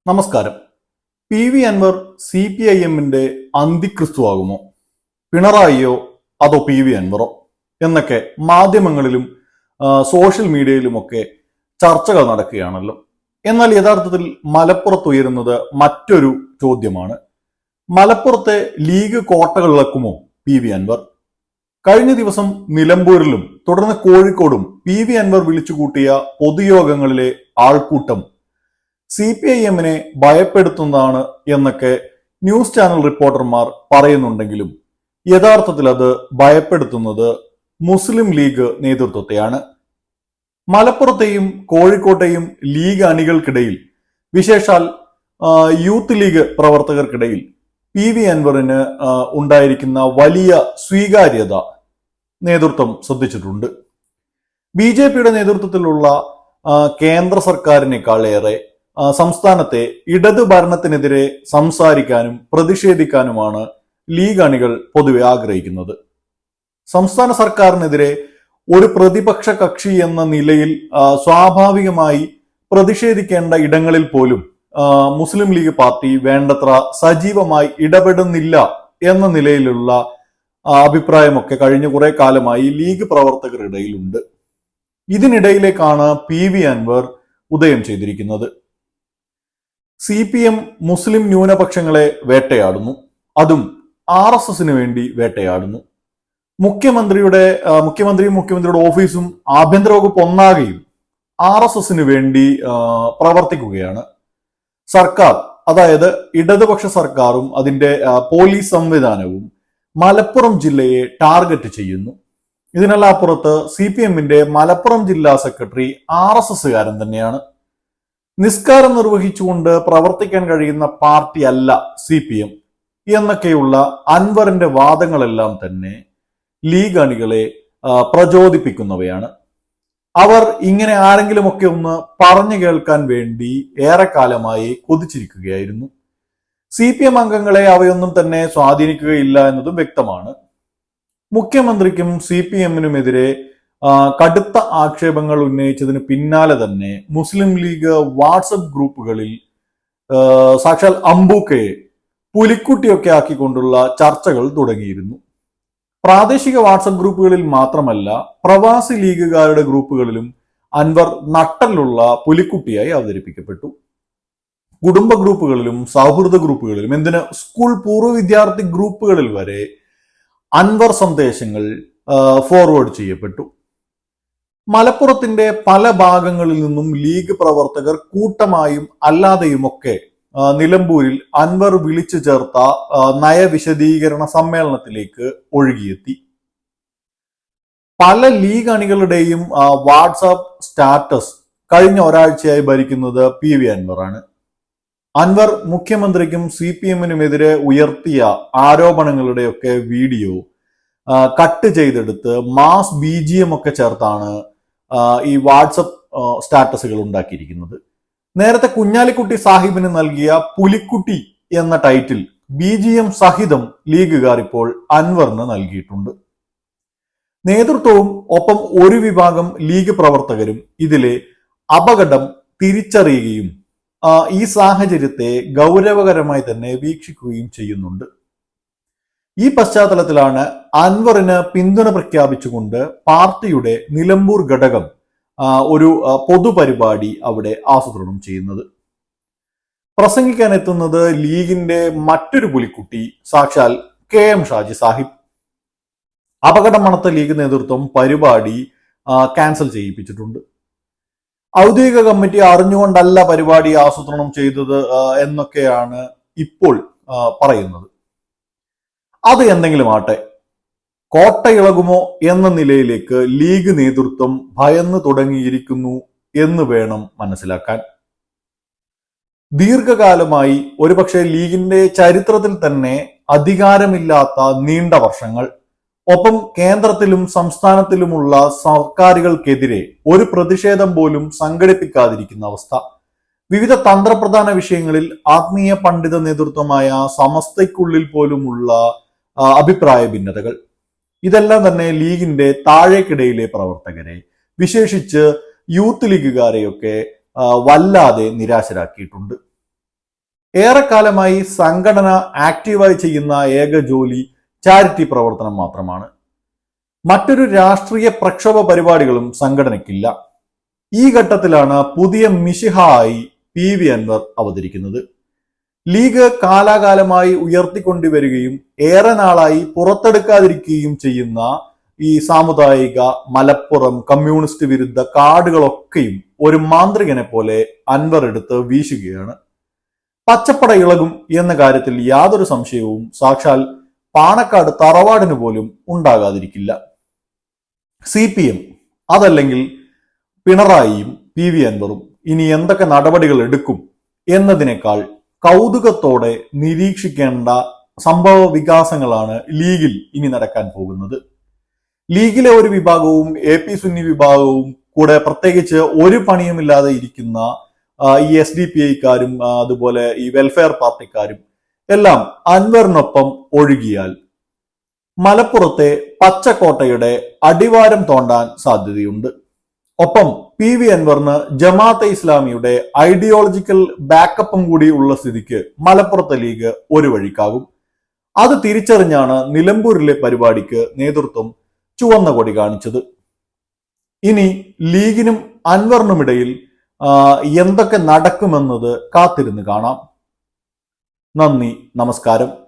നമസ്കാരം. പി അൻവർ CPIM-ന്റെ അന്തിക്രിസ്തുവാകുമോ? പിണറായിയോ അതോ PV അൻവറോ എന്നൊക്കെ മാധ്യമങ്ങളിലും സോഷ്യൽ മീഡിയയിലുമൊക്കെ ചർച്ചകൾ നടക്കുകയാണല്ലോ. എന്നാൽ യഥാർത്ഥത്തിൽ മലപ്പുറത്ത് ഉയരുന്നത് മറ്റൊരു ചോദ്യമാണ്. മലപ്പുറത്തെ ലീഗ് കോട്ടകളിളക്കുമോ PV അൻവർ? കഴിഞ്ഞ ദിവസം നിലമ്പൂരിലും തുടർന്ന് കോഴിക്കോടും PV അൻവർ വിളിച്ചുകൂട്ടിയ പൊതുയോഗങ്ങളിലെ ആൾക്കൂട്ടം CPIM-നെ ഭയപ്പെടുത്തുന്നതാണ് എന്നൊക്കെ ന്യൂസ് ചാനൽ റിപ്പോർട്ടർമാർ പറയുന്നുണ്ടെങ്കിലും യഥാർത്ഥത്തിൽ അത് ഭയപ്പെടുത്തുന്നത് മുസ്ലിം ലീഗ് നേതൃത്വത്തെയാണ്. മലപ്പുറത്തെയും കോഴിക്കോട്ടെയും ലീഗ് അണികൾക്കിടയിൽ, വിശേഷാൽ യൂത്ത് ലീഗ് പ്രവർത്തകർക്കിടയിൽ PV അൻവറിന് ഉണ്ടായിരിക്കുന്ന വലിയ സ്വീകാര്യത നേതൃത്വം ശ്രദ്ധിച്ചിട്ടുണ്ട്. BJP-യുടെ നേതൃത്വത്തിലുള്ള കേന്ദ്ര സർക്കാരിനേക്കാളേറെ സംസ്ഥാനത്തെ ഇടതു ഭരണത്തിനെതിരെ സംസാരിക്കാനും പ്രതിഷേധിക്കാനുമാണ് ലീഗ് അണികൾ പൊതുവെ ആഗ്രഹിക്കുന്നത്. സംസ്ഥാന സർക്കാരിനെതിരെ ഒരു പ്രതിപക്ഷ കക്ഷി എന്ന നിലയിൽ സ്വാഭാവികമായി പ്രതിഷേധിക്കേണ്ട ഇടങ്ങളിൽ പോലും മുസ്ലിം ലീഗ് പാർട്ടി വേണ്ടത്ര സജീവമായി ഇടപെടുന്നില്ല എന്ന നിലയിലുള്ള അഭിപ്രായമൊക്കെ കഴിഞ്ഞ കുറെ കാലമായി ലീഗ് പ്രവർത്തകർക്കിടയിലുണ്ട്. ഇതിനിടയിലേക്കാണ് PV അൻവർ ഉദയം ചെയ്തിരിക്കുന്നത്. CPM മുസ്ലിം ന്യൂനപക്ഷങ്ങളെ വേട്ടയാടുന്നു, അതും RSSന് വേണ്ടി വേട്ടയാടുന്നു. മുഖ്യമന്ത്രിയും മുഖ്യമന്ത്രിയുടെ ഓഫീസും ആഭ്യന്തര വകുപ്പ് ഒന്നാകെയും RSSന് വേണ്ടി പ്രവർത്തിക്കുകയാണ്. സർക്കാർ, അതായത് ഇടതുപക്ഷ സർക്കാരും അതിന്റെ പോലീസ് സംവിധാനവും മലപ്പുറം ജില്ലയെ ടാർഗറ്റ് ചെയ്യുന്നു. ഇതിനെല്ലാം അപ്പുറത്ത് CPM-ന്റെ മലപ്പുറം ജില്ലാ സെക്രട്ടറി RSSകാരൻ തന്നെയാണ്. നിസ്കാരം നിർവഹിച്ചുകൊണ്ട് പ്രവർത്തിക്കാൻ കഴിയുന്ന പാർട്ടി അല്ല CPM എന്നൊക്കെയുള്ള അൻവറിന്റെ വാദങ്ങളെല്ലാം തന്നെ ലീഗ് അണികളെ പ്രചോദിപ്പിക്കുന്നവയാണ്. അവർ ഇങ്ങനെ ആരെങ്കിലുമൊക്കെ ഒന്ന് പറഞ്ഞു കേൾക്കാൻ വേണ്ടി ഏറെക്കാലമായി കൊതിച്ചിരിക്കുകയായിരുന്നു. CPM അംഗങ്ങളെ അവയൊന്നും തന്നെ സ്വാധീനിക്കുകയില്ല എന്നതും വ്യക്തമാണ്. മുഖ്യമന്ത്രിക്കും CPM-നുമെതിരെ കടുത്ത ആക്ഷേപങ്ങൾ ഉന്നയിച്ചതിന് പിന്നാലെ തന്നെ മുസ്ലിം ലീഗ് വാട്സപ്പ് ഗ്രൂപ്പുകളിൽ സാക്ഷാൽ അമ്പൂക്കയെ പുലിക്കുട്ടിയൊക്കെ ആക്കിക്കൊണ്ടുള്ള ചർച്ചകൾ തുടങ്ങിയിരുന്നു. പ്രാദേശിക വാട്സപ്പ് ഗ്രൂപ്പുകളിൽ മാത്രമല്ല, പ്രവാസി ലീഗുകാരുടെ ഗ്രൂപ്പുകളിലും അൻവർ നട്ടലുള്ള പുലിക്കുട്ടിയായി അവതരിപ്പിക്കപ്പെട്ടു. കുടുംബ ഗ്രൂപ്പുകളിലും സൗഹൃദ ഗ്രൂപ്പുകളിലും, എന്തിന് സ്കൂൾ പൂർവ്വ വിദ്യാർത്ഥി ഗ്രൂപ്പുകളിൽ വരെ അൻവർ സന്ദേശങ്ങൾ ഫോർവേഡ് ചെയ്യപ്പെട്ടു. മലപ്പുറത്തിന്റെ പല ഭാഗങ്ങളിൽ നിന്നും ലീഗ് പ്രവർത്തകർ കൂട്ടമായും അല്ലാതെയുമൊക്കെ നിലമ്പൂരിൽ അൻവർ വിളിച്ചു ചേർത്ത നയവിശദീകരണ സമ്മേളനത്തിലേക്ക് ഒഴുകിയെത്തി. പല ലീഗ് അണികളുടെയും വാട്സാപ്പ് സ്റ്റാറ്റസ് കഴിഞ്ഞ ഒരാഴ്ചയായി ഭരിക്കുന്നത് PV അൻവറാണ്. അൻവർ മുഖ്യമന്ത്രിക്കും CPM-നുമെതിരെ ഉയർത്തിയ ആരോപണങ്ങളുടെയൊക്കെ വീഡിയോ കട്ട് ചെയ്തെടുത്ത് മാസ് BGM ഒക്കെ ചേർത്താണ് ഈ വാട്സപ്പ് സ്റ്റാറ്റസുകൾ ഉണ്ടാക്കിയിരിക്കുന്നത്. നേരത്തെ കുഞ്ഞാലിക്കുട്ടി സാഹിബിന് നൽകിയ പുലിക്കുട്ടി എന്ന ടൈറ്റിൽ BGM സഹിതം ലീഗുകാർ ഇപ്പോൾ അൻവറിന് നൽകിയിട്ടുണ്ട്. നേതൃത്വവും ഒപ്പം ഒരു വിഭാഗം ലീഗ് പ്രവർത്തകരും ഇതിലെ അപകടം തിരിച്ചറിയുകയും ഈ സാഹചര്യത്തെ ഗൗരവകരമായി തന്നെ വീക്ഷിക്കുകയും ചെയ്യുന്നുണ്ട്. ഈ പശ്ചാത്തലത്തിലാണ് അൻവറിന് പിന്തുണ പ്രഖ്യാപിച്ചുകൊണ്ട് പാർട്ടിയുടെ നിലമ്പൂർ ഘടകം ഒരു പൊതുപരിപാടി അവിടെ ആസൂത്രണം ചെയ്യുന്നത്. പ്രസംഗിക്കാൻ എത്തുന്നത് ലീഗിന്റെ മറ്റൊരു പുലിക്കുട്ടി, സാക്ഷാൽ KM ഷാജി സാഹിബ്. അപകടം മണത്ത ലീഗ് നേതൃത്വം പരിപാടി ക്യാൻസൽ ചെയ്യിപ്പിച്ചിട്ടുണ്ട്. ഔദ്യോഗിക കമ്മിറ്റി അറിഞ്ഞുകൊണ്ടല്ല പരിപാടി ആസൂത്രണം ചെയ്തത് എന്നൊക്കെയാണ് ഇപ്പോൾ പറയുന്നത്. അത് എന്തെങ്കിലും ആട്ടെ, കോട്ടയിളകുമോ എന്ന നിലയിലേക്ക് ലീഗ് നേതൃത്വം ഭയന്നു തുടങ്ങിയിരിക്കുന്നു എന്ന് വേണം മനസ്സിലാക്കാൻ. ദീർഘകാലമായി, ഒരുപക്ഷെ ലീഗിന്റെ ചരിത്രത്തിൽ തന്നെ അധികാരമില്ലാത്ത നീണ്ട വർഷങ്ങൾ, ഒപ്പം കേന്ദ്രത്തിലും സംസ്ഥാനത്തിലുമുള്ള സർക്കാരുകൾക്കെതിരെ ഒരു പ്രതിഷേധം പോലും സംഘടിപ്പിക്കാതിരിക്കുന്ന അവസ്ഥ, വിവിധ തന്ത്രപ്രധാന വിഷയങ്ങളിൽ ആത്മീയ പണ്ഡിത നേതൃത്വമായ സമസ്തയ്ക്കുള്ളിൽ പോലുമുള്ള അഭിപ്രായ ഭിന്നതകൾ, ഇതെല്ലാം തന്നെ ലീഗിന്റെ താഴേക്കിടയിലെ പ്രവർത്തകരെ, വിശേഷിച്ച് യൂത്ത് ലീഗുകാരെയൊക്കെ വല്ലാതെ നിരാശരാക്കിയിട്ടുണ്ട്. ഏറെക്കാലമായി സംഘടന ആക്റ്റീവായി ചെയ്യുന്ന ഏക ജോലി ചാരിറ്റി പ്രവർത്തനം മാത്രമാണ്. മറ്റൊരു രാഷ്ട്രീയ പ്രക്ഷോഭ പരിപാടികളും സംഘടനയ്ക്കില്ല. ഈ ഘട്ടത്തിലാണ് പുതിയ മിശിഹായി PV അൻവർ അവതരിക്കുന്നത്. ലീഗ് കാലാകാലമായി ഉയർത്തിക്കൊണ്ടുവരികയും ഏറെ നാളായി പുറത്തെടുക്കാതിരിക്കുകയും ചെയ്യുന്ന ഈ സാമുദായിക, മലപ്പുറം, കമ്മ്യൂണിസ്റ്റ് വിരുദ്ധ കാർഡുകളൊക്കെയും ഒരു മാന്ത്രികനെ പോലെ അൻവർ എടുത്ത് വീശുകയാണ്. പച്ചപ്പട ഇളകും എന്ന കാര്യത്തിൽ യാതൊരു സംശയവും സാക്ഷാൽ പാണക്കാട് തറവാടിന് പോലും ഉണ്ടാകാതിരിക്കില്ല. CPM അതല്ലെങ്കിൽ പിണറായിയും PV അൻവറും ഇനി എന്തൊക്കെ നടപടികൾ എടുക്കും എന്നതിനേക്കാൾ കൗതുകത്തോടെ നിരീക്ഷിക്കേണ്ട സംഭവ വികാസങ്ങളാണ് ലീഗിൽ ഇനി നടക്കാൻ പോകുന്നത്. ലീഗിലെ ഒരു വിഭാഗവും AP സുന്നി വിഭാഗവും കൂടെ പ്രത്യേകിച്ച് ഒരു പണിയുമില്ലാതെ ഇരിക്കുന്ന ഈ SDPIക്കാരും അതുപോലെ ഈ വെൽഫെയർ പാർട്ടിക്കാരും എല്ലാം അൻവറിനൊപ്പം ഒഴുകിയാൽ മലപ്പുറത്തെ പച്ചക്കോട്ടയുടെ അടിവാരം തോണ്ടാൻ സാധ്യതയുണ്ട്. ഒപ്പം PV അൻവറിന് ജമാഅത്തെ ഇസ്ലാമിയുടെ ഐഡിയോളജിക്കൽ ബാക്കപ്പും കൂടി ഉള്ള സ്ഥിതിക്ക് മലപ്പുറത്തെ ലീഗ് ഒരു വഴിക്കാകും. അത് തിരിച്ചറിഞ്ഞാണ് നിലമ്പൂരിലെ പരിപാടിക്ക് നേതൃത്വം ചുവന്ന കൊടി കാണിച്ചത്. ഇനി ലീഗിനും അൻവറിനുമിടയിൽ എന്തൊക്കെ നടക്കുമെന്നത് കാത്തിരുന്ന് കാണാം. നന്ദി, നമസ്കാരം.